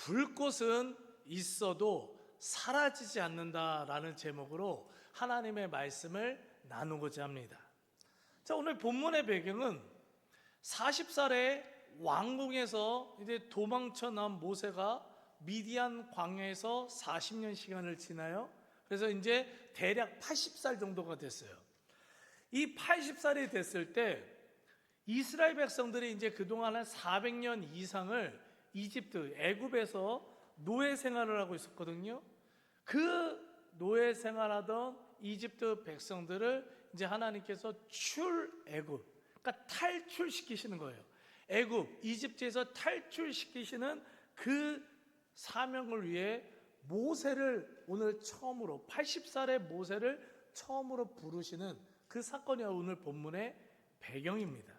불꽃은 있어도 사라지지 않는다라는 제목으로 하나님의 말씀을 나누고자 합니다. 자, 오늘 본문의 배경은 40살에 왕궁에서 이제 도망쳐 나온 모세가 미디안 광야에서 40년 시간을 지나요. 그래서 이제 대략 80살 정도가 됐어요. 이 80살이 됐을 때 이스라엘 백성들이 이제 그동안 한 400년 이상을 이집트, 애굽에서 노예 생활을 하고 있었거든요. 그 노예 생활하던 이집트 백성들을 이제 하나님께서 출애굽, 그러니까 탈출시키시는 거예요. 애굽, 이집트에서 탈출시키시는 그 사명을 위해 모세를 오늘 처음으로 80살의 모세를 처음으로 부르시는 그 사건이 오늘 본문의 배경입니다.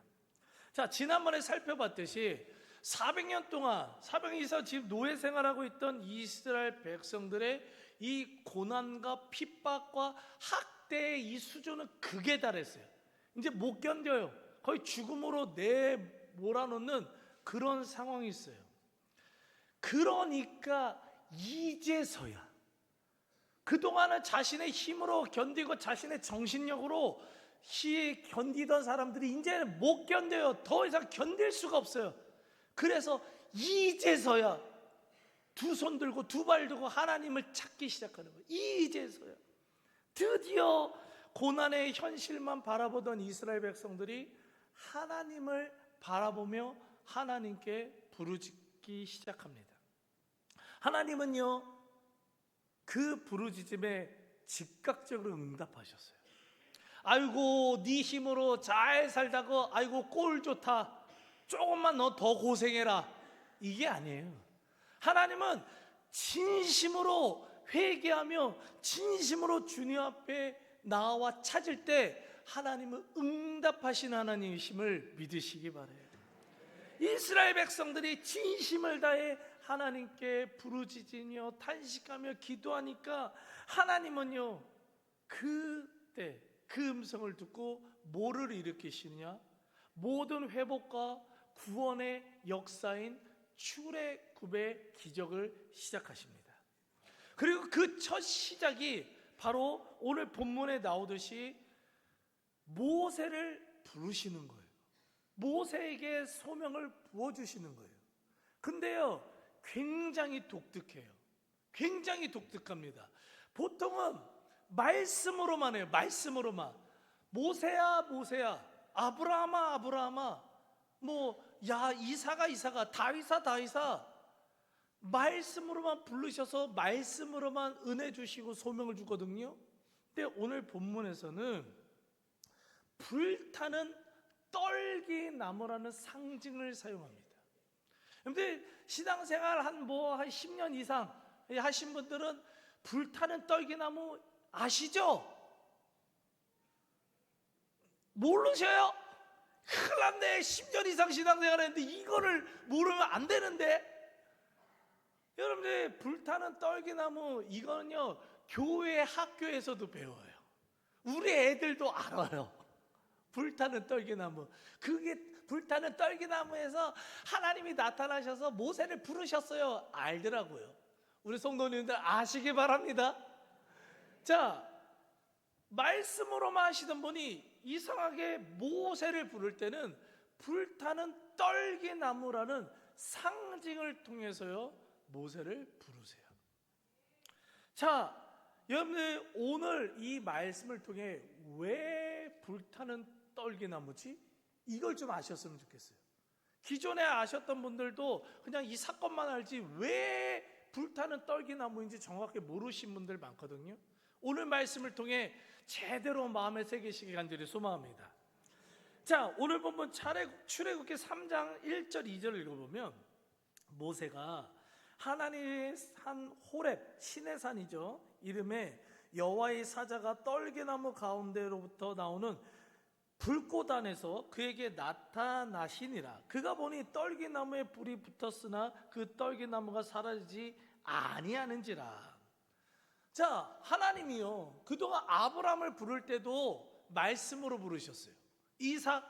자, 지난번에 살펴봤듯이 400년 동안 400년 이상 지금 노예 생활하고 있던 이스라엘 백성들의 이 고난과 핍박과 학대의 이 수준은 극에 달했어요. 이제 못 견뎌요. 거의 죽음으로 내몰아놓는 그런 상황이 있어요. 그러니까 이제서야, 그동안은 자신의 힘으로 견디고 자신의 정신력으로 견디던 사람들이 이제는 못 견뎌요. 더 이상 견딜 수가 없어요. 그래서 이제서야 두 손 들고 두 발 들고 하나님을 찾기 시작하는 거예요. 이제서야 드디어 고난의 현실만 바라보던 이스라엘 백성들이 하나님을 바라보며 하나님께 부르짖기 시작합니다. 하나님은요, 그 부르짖음에 즉각적으로 응답하셨어요. 아이고, 네 힘으로 잘 살다가 아이고 꼴 좋다, 조금만 너 더 고생해라, 이게 아니에요. 하나님은 진심으로 회개하며 진심으로 주님 앞에 나와 찾을 때 하나님은 응답하신 하나님이심을 믿으시기 바라요. 이스라엘 백성들이 진심을 다해 하나님께 부르짖으며 탄식하며 기도하니까 하나님은요, 그때 그 음성을 듣고 뭐를 일으키시느냐? 모든 회복과 구원의 역사인 출애굽의 기적을 시작하십니다. 그리고 그 첫 시작이 바로 오늘 본문에 나오듯이 모세를 부르시는 거예요. 모세에게 소명을 부어주시는 거예요. 근데요, 굉장히 독특해요. 굉장히 독특합니다. 보통은 말씀으로만 해요. 말씀으로만. 모세야 모세야, 아브라함아 아브라함아, 야 이사가 다윗아 말씀으로만 부르셔서 말씀으로만 은혜 주시고 소명을 주거든요. 근데 오늘 본문에서는 불타는 떨기나무라는 상징을 사용합니다. 근데 신앙생활 한 10년 이상 하신 분들은 불타는 떨기나무 아시죠? 모르셔요? 큰일 났네. 10년 이상 신앙생활 했는데 이거를 모르면 안 되는데. 여러분들, 불타는 떨기나무, 이거는요 교회 학교에서도 배워요. 우리 애들도 알아요. 불타는 떨기나무. 그게 불타는 떨기나무에서 하나님이 나타나셔서 모세를 부르셨어요. 알더라고요. 우리 성도님들 아시기 바랍니다. 자, 말씀으로만 하시던 분이 이상하게 모세를 부를 때는 불타는 떨기나무라는 상징을 통해서요 모세를 부르세요. 자, 여러분들, 오늘 이 말씀을 통해 왜 불타는 떨기나무지? 이걸 좀 아셨으면 좋겠어요. 기존에 아셨던 분들도 그냥 이 사건만 알지 왜 불타는 떨기나무인지 정확히 모르신 분들 많거든요. 오늘 말씀을 통해 제대로 마음에 새기시기 간절히 소망합니다. 자, 오늘 본문 출애굽기 3장 1절 2절을 읽어보면 모세가 하나님의 산 호렙, 신의 산이죠, 이름에 여호와의 사자가 떨기나무 가운데로부터 나오는 불꽃 안에서 그에게 나타나시니라. 그가 보니 떨기나무에 불이 붙었으나 그 떨기나무가 사라지지 아니하는지라. 자, 하나님이요, 그동안 아브라함을 부를 때도 말씀으로 부르셨어요. 이삭,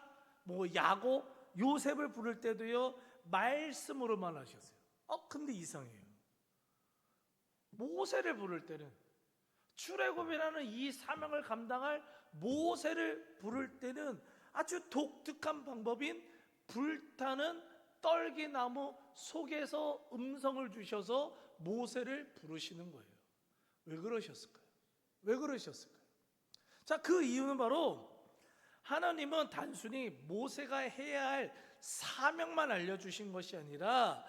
야곱, 요셉을 부를 때도요 말씀으로만 하셨어요. 근데 이상해요. 모세를 부를 때는, 출애굽이라는 이 사명을 감당할 모세를 부를 때는 아주 독특한 방법인 불타는 떨기나무 속에서 음성을 주셔서 모세를 부르시는 거예요. 왜 그러셨을까요? 왜 그러셨을까요? 자, 그 이유는 바로 하나님은 단순히 모세가 해야 할 사명만 알려주신 것이 아니라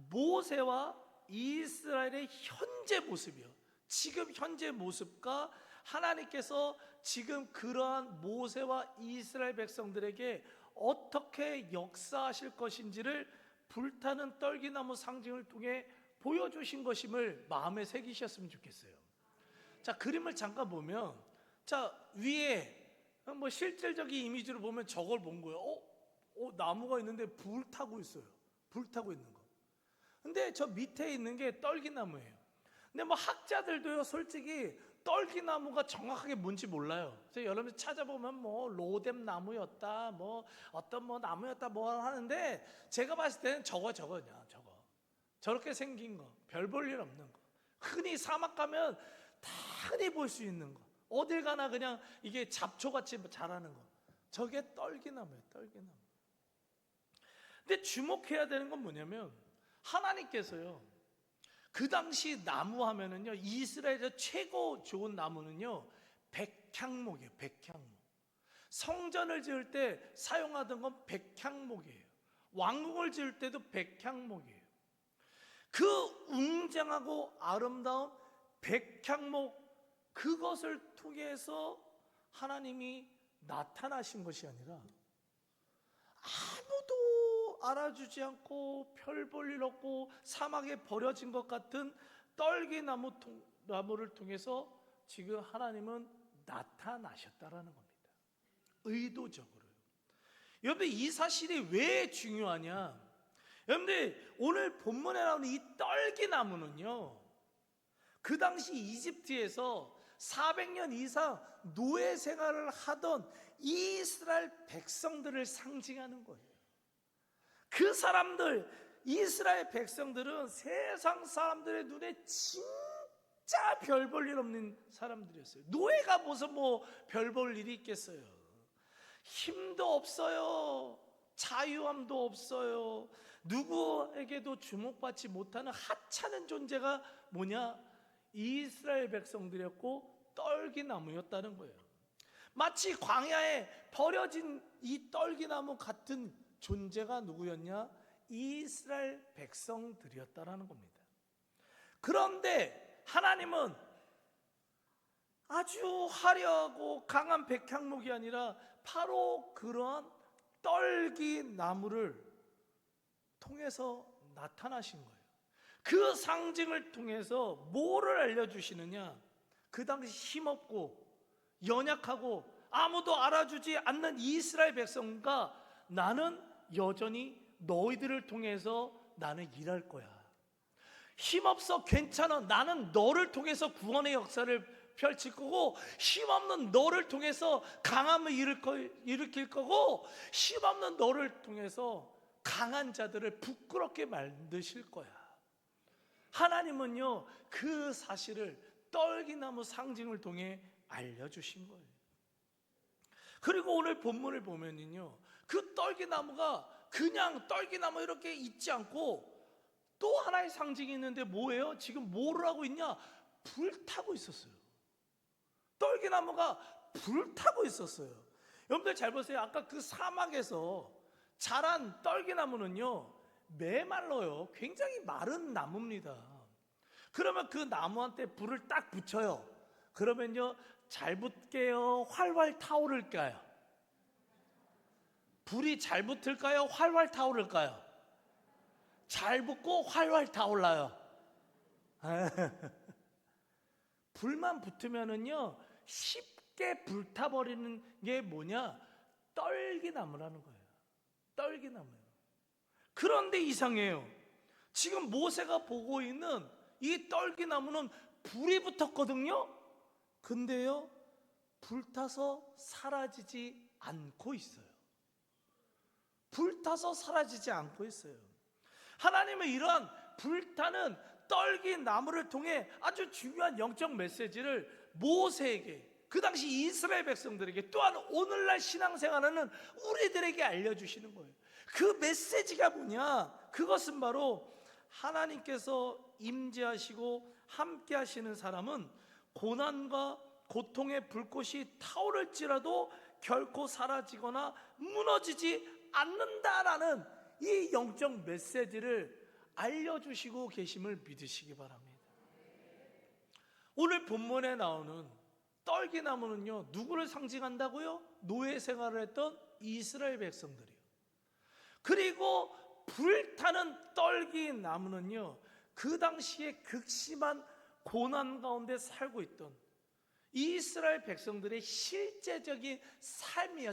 모세와 이스라엘의 현재 모습이요, 지금 현재 모습과 하나님께서 지금 그러한 모세와 이스라엘 백성들에게 어떻게 역사하실 것인지를 불타는 떨기나무 상징을 통해 보여주신 것임을 마음에 새기셨으면 좋겠어요. 자, 그림을 잠깐 보면, 자, 위에 뭐 실질적인 이미지로 보면 저걸 본 거예요. 나무가 있는데 불 타고 있어요. 불 타고 있는 거. 근데 저 밑에 있는 게 떨기나무예요. 근데 뭐 학자들도요, 솔직히 떨기나무가 정확하게 뭔지 몰라요. 그래서 여러분 찾아보면 뭐 로뎀 나무였다, 뭐 어떤 뭐 나무였다 뭐 하는데, 제가 봤을 때는 저거냐, 저렇게 생긴 거, 별 볼 일 없는 거, 흔히 사막 가면 다 흔히 볼 수 있는 거, 어딜 가나 그냥 이게 잡초같이 자라는 거, 저게 떨기나무예요, 떨기나무. 근데 주목해야 되는 건 뭐냐면, 하나님께서요, 그 당시 나무 하면은요, 이스라엘에서 최고 좋은 나무는요, 백향목이에요. 백향목. 성전을 지을 때 사용하던 건 백향목이에요. 왕궁을 지을 때도 백향목이에요. 그 웅장하고 아름다운 백향목, 그것을 통해서 하나님이 나타나신 것이 아니라 아무도 알아주지 않고 별 볼 일 없고 사막에 버려진 것 같은 떨기나무를 통해서 지금 하나님은 나타나셨다라는 겁니다. 의도적으로요. 여러분들, 이 사실이 왜 중요하냐? 여러분들, 오늘 본문에 나오는 이 떨기나무는요, 그 당시 이집트에서 400년 이상 노예 생활을 하던 이스라엘 백성들을 상징하는 거예요. 그 사람들, 이스라엘 백성들은 세상 사람들의 눈에 진짜 별 볼 일 없는 사람들이었어요. 노예가 무슨 뭐 별 볼 일이 있겠어요. 힘도 없어요. 자유함도 없어요. 누구에게도 주목받지 못하는 하찮은 존재가 뭐냐? 이스라엘 백성들이었고 떨기나무였다는 거예요. 마치 광야에 버려진 이 떨기나무 같은 존재가 누구였냐? 이스라엘 백성들이었다라는 겁니다. 그런데 하나님은 아주 화려하고 강한 백향목이 아니라 바로 그러한 떨기나무를 통해서 나타나신 거예요. 그 상징을 통해서 뭐를 알려주시느냐? 그 당시 힘없고 연약하고 아무도 알아주지 않는 이스라엘 백성과 나는 여전히 너희들을 통해서 나는 일할 거야. 힘없어, 괜찮아. 나는 너를 통해서 구원의 역사를 펼칠 거고, 힘없는 너를 통해서 강함을 일으킬 거고, 힘없는 너를 통해서 강한 자들을 부끄럽게 만드실 거야. 하나님은요, 그 사실을 떨기나무 상징을 통해 알려주신 거예요. 그리고 오늘 본문을 보면은요, 그 떨기나무가 그냥 떨기나무 이렇게 있지 않고 또 하나의 상징이 있는데 뭐예요? 지금 뭐를 하고 있냐? 불타고 있었어요. 떨기나무가 불타고 있었어요. 여러분들 잘 보세요. 아까 그 사막에서 자란 떨기나무는요, 메말라요. 굉장히 마른 나무입니다. 그러면 그 나무한테 불을 딱 붙여요. 그러면요, 잘 붙게요? 활활 타오를까요? 불이 잘 붙을까요? 활활 타오를까요? 잘 붙고 활활 타올라요. 불만 붙으면은요, 쉽게 불타버리는 게 뭐냐? 떨기나무라는 거예요. 떨기나무예요. 그런데 이상해요. 지금 모세가 보고 있는 이 떨기나무는 불이 붙었거든요. 근데요, 불타서 사라지지 않고 있어요. 불타서 사라지지 않고 있어요. 하나님은 이러한 불타는 떨기 나무를 통해 아주 중요한 영적 메시지를 모세에게, 그 당시 이스라엘 백성들에게, 또한 오늘날 신앙생활하는 우리들에게 알려주시는 거예요. 그 메시지가 뭐냐? 그것은 바로 하나님께서 임재하시고 함께 하시는 사람은 고난과 고통의 불꽃이 타오를지라도 결코 사라지거나 무너지지 않는다라는 이 영적 메시지를 알려주시고 계심을 믿으시기 바랍니다. 오늘 본문에 나오는 떨기나무는요, 누구를 상징한다고요? 노예 생활을 했던 이스라엘 백성들이요. 그리고 불타는 떨기나무는요, 그 당시에 극심한 고난 가운데 살고 있던 이스라엘 백성들의 실제적인 삶이요,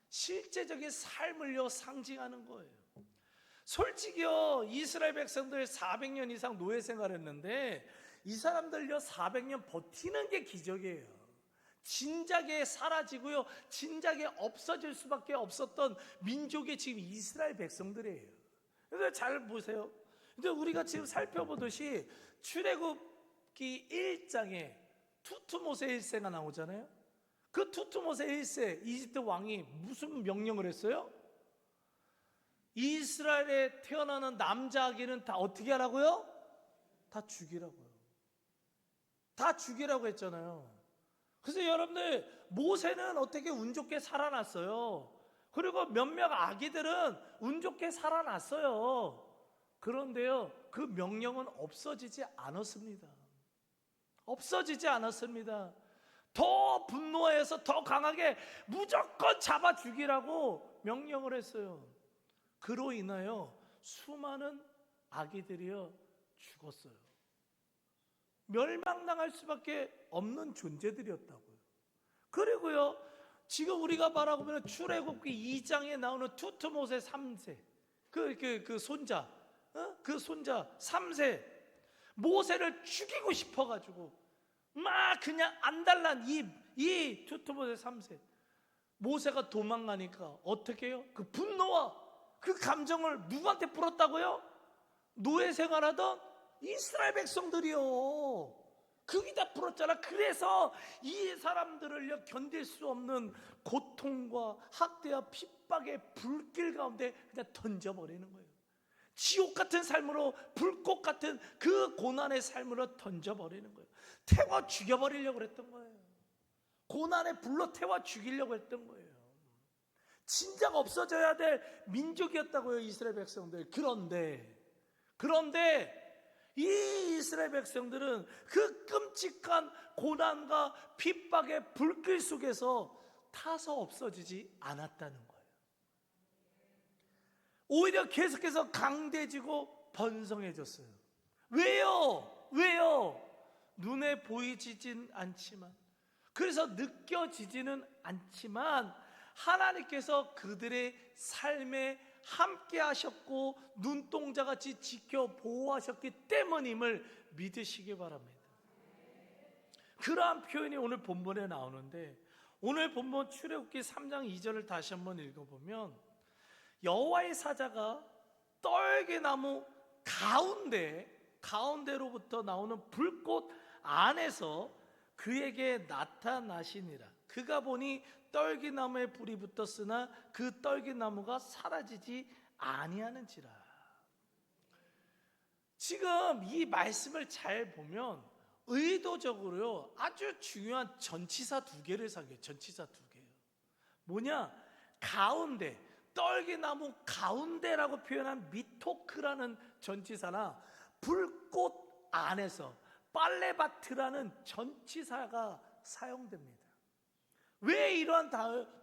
실제적인 삶을요 상징하는 거예요. 솔직히요, 이스라엘 백성들 400년 이상 노예 생활했는데 이 사람들요 400년 버티는 게 기적이에요. 진작에 사라지고요, 진작에 없어질 수밖에 없었던 민족이 지금 이스라엘 백성들이에요. 그래서 잘 보세요. 근데 우리가 지금 살펴보듯이 출애굽기 1장에 투투모세 1세가 나오잖아요. 그 투투모세 1세 이집트 왕이 무슨 명령을 했어요? 이스라엘에 태어나는 남자 아기는 다 어떻게 하라고요? 다 죽이라고요. 다 죽이라고 했잖아요. 그래서 여러분들, 모세는 어떻게 운 좋게 살아났어요. 그리고 몇몇 아기들은 운 좋게 살아났어요. 그런데요, 그 명령은 없어지지 않았습니다. 없어지지 않았습니다. 더 분노해서 더 강하게 무조건 잡아 죽이라고 명령을 했어요. 그로 인하여 수많은 아기들이요 죽었어요. 멸망당할 수밖에 없는 존재들이었다고요. 그리고요, 지금 우리가 말하고 보면 출애굽기 2장에 나오는 투투모세 3세 그 손자, 그 손자 3세 모세를 죽이고 싶어가지고 막 그냥 안달난 이 투투모세 3세 모세가 도망가니까 어떻게 해요? 그 분노와 그 감정을 누구한테 풀었다고요? 노예 생활하던 이스라엘 백성들이요. 거기다 풀었잖아. 그래서 이 사람들을 견딜 수 없는 고통과 학대와 핍박의 불길 가운데 그냥 던져버리는 거예요. 지옥 같은 삶으로, 불꽃 같은 그 고난의 삶으로 던져버리는 거예요. 태워 죽여버리려고 그랬던 거예요. 고난의 불로 태워 죽이려고 했던 거예요. 진작 없어져야 될 민족이었다고요, 이스라엘 백성들. 그런데 이 이스라엘 백성들은 그 끔찍한 고난과 핍박의 불길 속에서 타서 없어지지 않았다는 거예요. 오히려 계속해서 강대지고 번성해졌어요. 왜요? 눈에 보이지진 않지만, 그래서 느껴지지는 않지만 하나님께서 그들의 삶에 함께 하셨고 눈동자같이 지켜 보호하셨기 때문임을 믿으시기 바랍니다. 그러한 표현이 오늘 본문에 나오는데, 오늘 본문 출애굽기 3장 2절을 다시 한번 읽어보면 여호와의 사자가 떨기나무 가운데로부터 나오는 불꽃 안에서 그에게 나타나시니라. 그가 보니 떨기나무에 불이 붙었으나 그 떨기나무가 사라지지 아니하는지라. 지금 이 말씀을 잘 보면 의도적으로요 아주 중요한 전치사 2개를 사용해요. 전치사 2개요. 뭐냐? 가운데, 떨기나무 가운데라고 표현한 미토크라는 전치사나 불꽃 안에서 빨레바트라는 전치사가 사용됩니다. 왜 이러한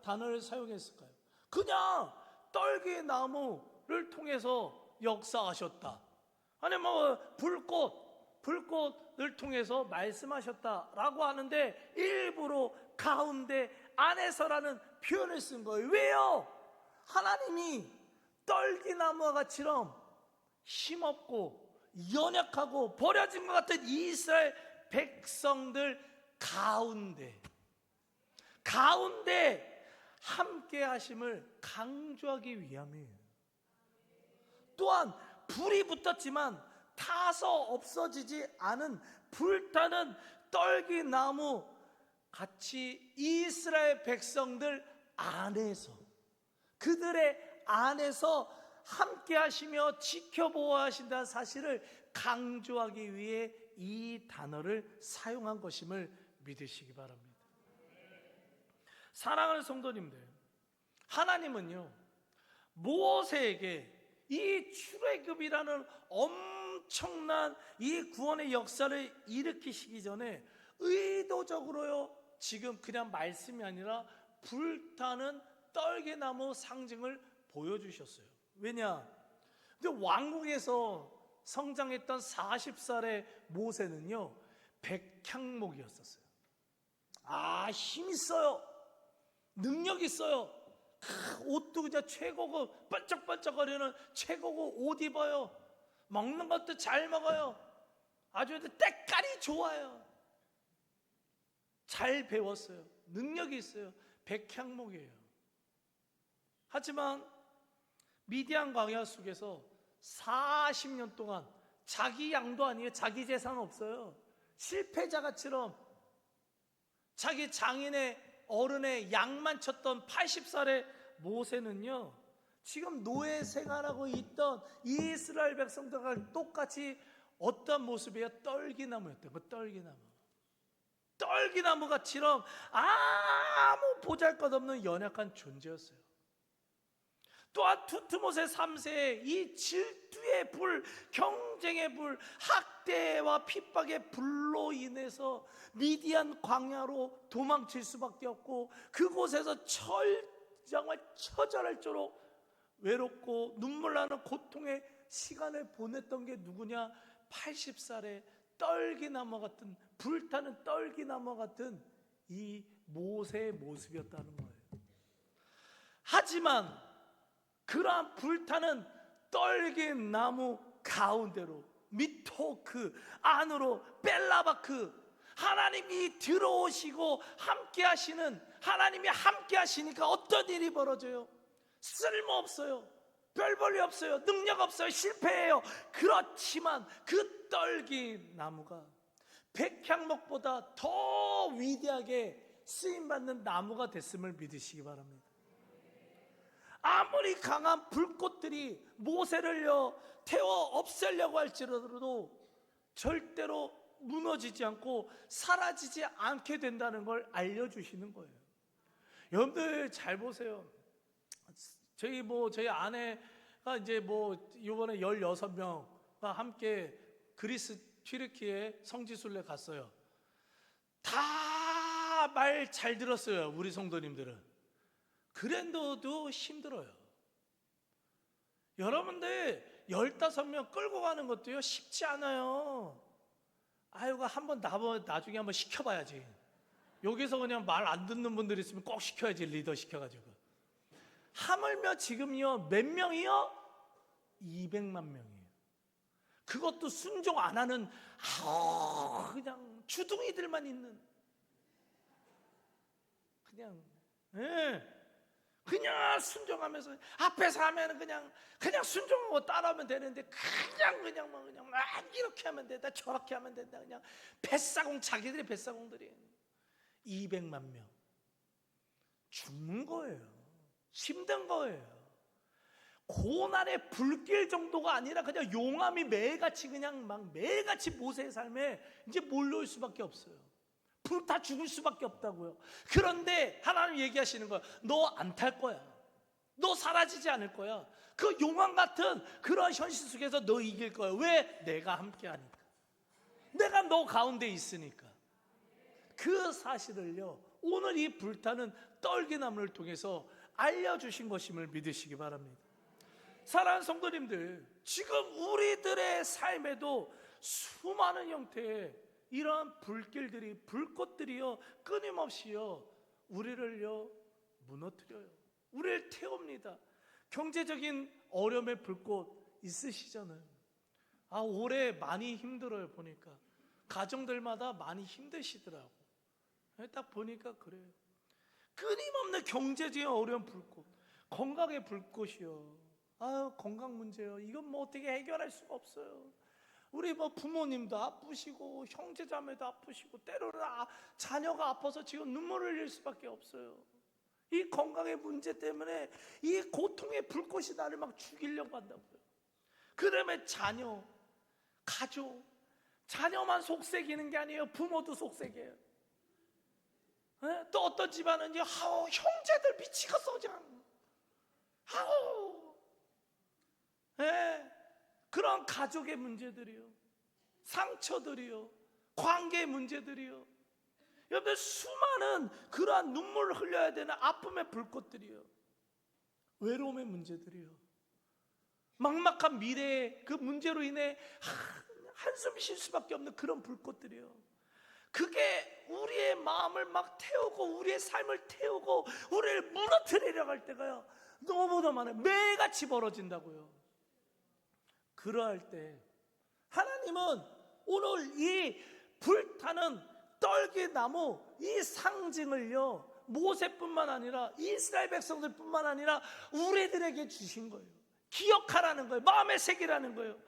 단어를 사용했을까요? 그냥 떨기나무를 통해서 역사하셨다, 아니 불꽃을 통해서 말씀하셨다라고 하는데 일부러 가운데 안에서라는 표현을 쓴 거예요. 왜요? 하나님이 떨기나무와 같이럼 힘없고 연약하고 버려진 것 같은 이스라엘 백성들 가운데 함께 하심을 강조하기 위함이에요. 또한 불이 붙었지만 타서 없어지지 않은 불타는 떨기나무 같이 이스라엘 백성들 안에서, 그들의 안에서 함께 하시며 지켜보아 하신다는 사실을 강조하기 위해 이 단어를 사용한 것임을 믿으시기 바랍니다. 사랑하는 성도님들, 하나님은요 모세에게 이 출애굽이라는 엄청난 이 구원의 역사를 일으키시기 전에 의도적으로요 지금 그냥 말씀이 아니라 불타는 떨기나무 상징을 보여주셨어요. 왜냐? 근데 왕국에서 성장했던 40살의 모세는요 백향목이었었어요. 힘있어요, 능력 있어요. 옷도 그냥 최고급 반짝반짝거리는 최고급 옷 입어요. 먹는 것도 잘 먹어요. 아주 때깔이 좋아요. 잘 배웠어요. 능력이 있어요. 백향목이에요. 하지만 미디안 광야 속에서 40년 동안 자기 양도 아니에요. 자기 재산 없어요. 실패자가처럼 자기 장인의 어른의 양만 쳤던 80살의 모세는요 지금 노예 생활하고 있던 이스라엘 백성들과 똑같이 어떤 모습이에요? 떨기나무였던 거. 떨기나무가처럼 아무 보잘것없는 연약한 존재였어요. 또한 두트모세 3세의 이 질투의 불, 경쟁의 불, 학대와 핍박의 불로 인해서 미디안 광야로 도망칠 수밖에 없고 그곳에서 정말 처절할 정도로 외롭고 눈물 나는 고통의 시간을 보냈던 게 누구냐? 80살의 떨기나무 같은, 불타는 떨기나무 같은 이 모세의 모습이었다는 거예요. 하지만 그러한 불타는 떨기나무 가운데로 미토크 안으로 벨라바크, 하나님이 들어오시고 함께 하시는, 하나님이 함께 하시니까 어떤 일이 벌어져요? 쓸모없어요. 별 볼일 없어요. 능력 없어요. 실패해요. 그렇지만 그 떨기나무가 백향목보다 더 위대하게 쓰임받는 나무가 됐음을 믿으시기 바랍니다. 아무리 강한 불꽃들이 모세를요 태워 없애려고 할지라도 절대로 무너지지 않고 사라지지 않게 된다는 걸 알려주시는 거예요. 여러분들 잘 보세요. 저희 아내가 이제 이번에 16명과 함께 그리스 튀르키예 성지순례 갔어요. 다 말 잘 들었어요. 우리 성도님들은. 그랜저도 힘들어요. 여러분들 15명 끌고 가는 것도요 쉽지 않아요. 아이고 한번 나중에 한번 시켜봐야지. 여기서 그냥 말 안 듣는 분들 있으면 꼭 시켜야지. 리더 시켜가지고. 하물며 지금요 몇 명이요? 200만 명이에요. 그것도 순종 안 하는 그냥 주둥이들만 있는, 그냥 순종하면서 앞에서 하면은 그냥 순종하고 따라하면 되는데 그냥 이렇게 하면 된다, 저렇게 하면 된다. 그냥 자기들이 뱃사공들이 200만 명 죽는 거예요. 힘든 거예요. 고난의 불길 정도가 아니라 그냥 용암이 매일같이 매일같이 모세의 삶에 이제 몰려올 수밖에 없어요. 불타 죽을 수밖에 없다고요. 그런데 하나님 얘기하시는 거야. 너 안 탈 거야. 너 사라지지 않을 거야. 그 용암 같은 그런 현실 속에서 너 이길 거야. 왜? 내가 함께 하니까. 내가 너 가운데 있으니까. 그 사실을요 오늘 이 불타는 떨기나무를 통해서 알려주신 것임을 믿으시기 바랍니다. 사랑하는 성도님들, 지금 우리들의 삶에도 수많은 형태의 이러한 불길들이, 불꽃들이요 끊임없이요 우리를요 무너뜨려요. 우리를 태웁니다. 경제적인 어려움의 불꽃 있으시잖아요. 올해 많이 힘들어요. 보니까 가정들마다 많이 힘드시더라고. 딱 보니까 그래요. 끊임없는 경제적인 어려운 불꽃, 건강의 불꽃이요. 건강 문제요. 이건 어떻게 해결할 수가 없어요. 우리 뭐 부모님도 아프시고 형제자매도 아프시고 때로는 자녀가 아파서 지금 눈물을 흘릴 수밖에 없어요. 이 건강의 문제 때문에 이 고통의 불꽃이 나를 막 죽이려고 한다고요. 그 다음에 자녀, 가족, 자녀만 속색이는 게 아니에요. 부모도 속색이에요. 또 어떤 집안은요, 형제들 미치겠어 그냥. 그런 가족의 문제들이요, 상처들이요, 관계의 문제들이요. 여러분들 수많은 그러한 눈물을 흘려야 되는 아픔의 불꽃들이요, 외로움의 문제들이요, 막막한 미래의 그 문제로 인해 한숨 쉴 수밖에 없는 그런 불꽃들이요. 그게 우리의 마음을 막 태우고 우리의 삶을 태우고 우리를 무너뜨리려고 할 때가요 너무나 많아요. 매일같이 벌어진다고요. 그러할 때 하나님은 오늘 이 불타는 떨기나무 이 상징을요, 모세뿐만 아니라 이스라엘 백성들뿐만 아니라 우리들에게 주신 거예요. 기억하라는 거예요. 마음에 새기라는 거예요.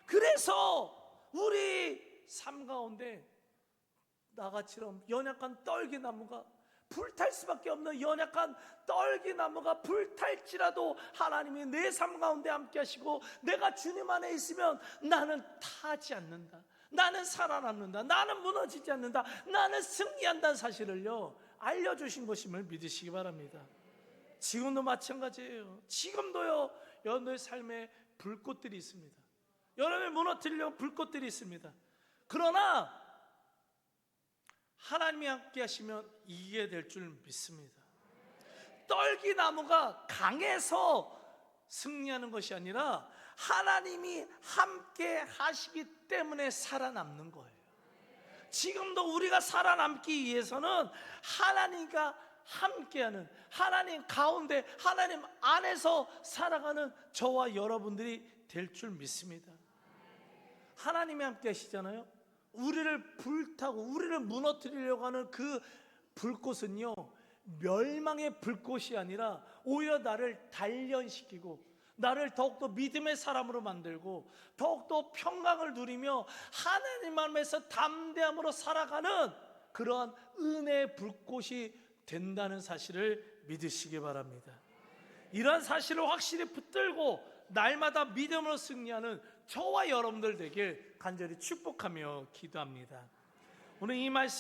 그래서 우리 삶 가운데 나같이럼 연약한 떨기나무가 불탈 수밖에 없는 연약한 떨기나무가 불탈지라도 하나님이 내 삶 가운데 함께 하시고 내가 주님 안에 있으면 나는 타지 않는다, 나는 살아남는다, 나는 무너지지 않는다, 나는 승리한다는 사실을요 알려주신 것임을 믿으시기 바랍니다. 지금도 마찬가지예요. 지금도요 여러분의 삶에 불꽃들이 있습니다. 여러분을 무너뜨리려고 불꽃들이 있습니다. 그러나 하나님이 함께 하시면 이기게 될 줄 믿습니다. 떨기나무가 강해서 승리하는 것이 아니라 하나님이 함께 하시기 때문에 살아남는 거예요. 지금도 우리가 살아남기 위해서는 하나님과 함께하는, 하나님 가운데 하나님 안에서 살아가는 저와 여러분들이 될 줄 믿습니다. 하나님이 함께 하시잖아요. 우리를 불타고 우리를 무너뜨리려고 하는 그 불꽃은요 멸망의 불꽃이 아니라 오히려 나를 단련시키고 나를 더욱더 믿음의 사람으로 만들고 더욱더 평강을 누리며 하나님 안에서 담대함으로 살아가는 그러한 은혜의 불꽃이 된다는 사실을 믿으시기 바랍니다. 이러한 사실을 확실히 붙들고 날마다 믿음으로 승리하는 저와 여러분들 되길 간절히 축복하며 기도합니다. 오늘 이 말씀